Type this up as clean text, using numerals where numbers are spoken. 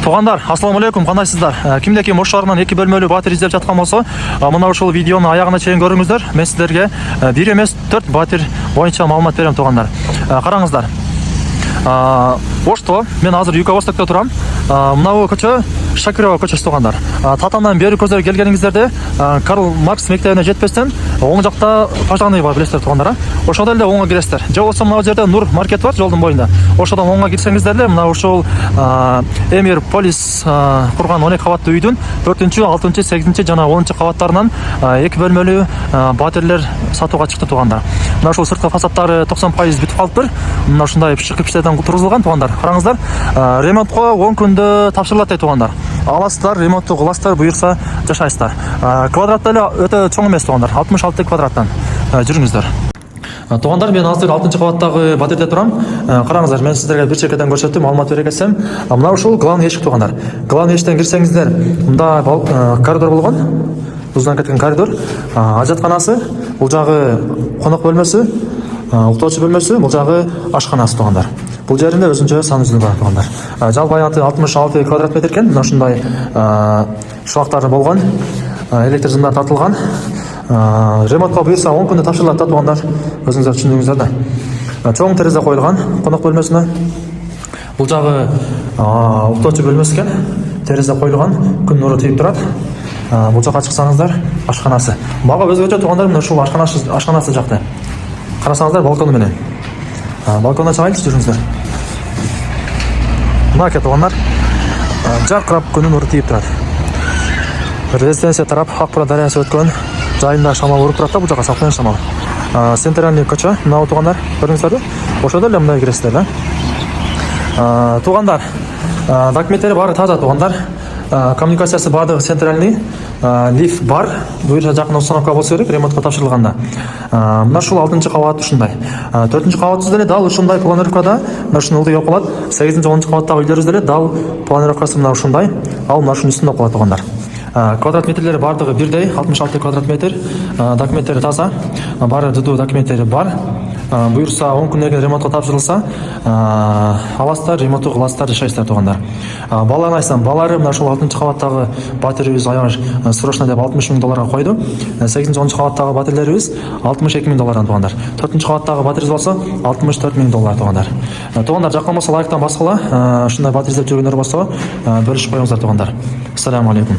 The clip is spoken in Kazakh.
Туғандар, ассаламу алейкум, қандайсыздар? Кимде ким ошарынан 2 бөлмөлүү батир издеп жатқан болсо, мына ушул видеону аягына чейин көрүңүздөр. Мен сиздерге 1 эмес 4 батир боюнча маалымат берем, туғандар. Караңыздар. Ошто, мен азыр Юго-Востокто турам. Мынау көчө Шакирова көчөсү, туғандар. Татамдан бери көздөр келгениңиздерде Карл Маркс мектебине жетпестен оң жакта пожарный бар, билесиздер, туғандар. Ошодон эле оңго киресиздер. Же болбосо мына жерде Нур маркет бар, жолдун боюнда. Ошодон оңго кирсеңиздер эле мына ушул Эмир Полис курган 12 кабаттуу үйдүн 4-чү, 6-чы, 8-чи жана 10-чы кабаттарынан 2 бөлмөлүү батирлер сатууга чыкты, туғандар. Мына ушул сырткы фасадтары 90% бүтүп калыптыр. Мына ушундай кипиштерден тургузулган, туғандар. Караңыздар, ремонтко 10 күндө тапшырылат дейт, туғандар. Аласыздар, ремонтту кыласыздар, буюрса жашайсыздар. Квадрат эле өтө чоң эмес, туғандар. 66 квадраттан жүрүңүздөр. Туғандар, мен азыр 6-чы кабаттагы батирде турам. Караңыздар, мен сиздерге бир чекеден көрсөттүм, маалымат бере кетсем. Мына ушул главный эшик, туғандар. Главный эшиктен кирсеңиздер, мында коридор болгон. Уздан кеткен коридор, ажатканасы, бул жагы конок бөлмөсү, уктоочу бөлмөсү, бул жагы ашканасы, туғандар. Бул жеринде өзүнчө санузел бар, туғандар. Жалпы аянты 66 квадрат метр экен. Мына ушундай шуактары болгон, электр жымдар тартылган. Ремонтко буюрса 10 күндө тапшырылат да, туғандар. Өзүңүздөр түшүндүңүздөр да. Чоң терезе коюлган конок бөлмөсүнө. Бул жагы уктоочу бөлмөсү экен. Терезе коюлган, күн нуру тийип турат. Бул жакка чыксаңыздар, ашканасы. Мага өзгөчө, туғандар, мына ушул ашканасы жакты. Карасаңыздар, балкону менен. Балконда чыгайлычы, жүрүңүздөр. Мына ке, туғандар, жаркырап күнү нуру тийип турат. Резиденция тарап Акбара дарыясы өткөн жайында шамал уруп турат да, бул жака салкын шамал. Центральный көчө, мына туғандар, көрдүңүздөрбү? Ошодо эле мындай киресиздер да. Туғандар, документтери баары таза, туғандар. Коммуникациясы баардыгы центральный, лифт бар, буюрса жакын установка болсо керек, ремонтко тапшырылганда. Мына ушул 6-чы кабат ушундай. 4-чү кабатыбыз деле дал ушундай планировкада, мына ушуну ылдый окуп калат. 8-чи, 10-чу кабаттагы үйлөрүбүз деле дал планировкасы мына ушундай. Ал мына ушунун үстүндө окуп калат, туғандар. Квадрат метрлери баардыгы бирдей, 66 квадрат метр. Документтери таза, баары дудуу документтери бар. Буюрса 10 күндөн кийин ремонтко тапшырылса, аласыздар, ремонтту кыласыздар, жашайсыздар, туғандар. Баланы айтсам, балары мына ушул 6-чы кабаттагы батирибиз аягы срочно деп 60 000 долларга койду. 8-чи, 10-чу кабаттагы батирлерибиз 62 000 доллардан, туғандар. 4-чү кабаттагы батирибиз болсо 64 000 доллар, туғандар. Туғандар, жаккан болсо лайктан баскыла, ушундай батир издеп жүргөндөр болсо бөлүшүп коюңуздар, туғандар. Ассаламу алейкум.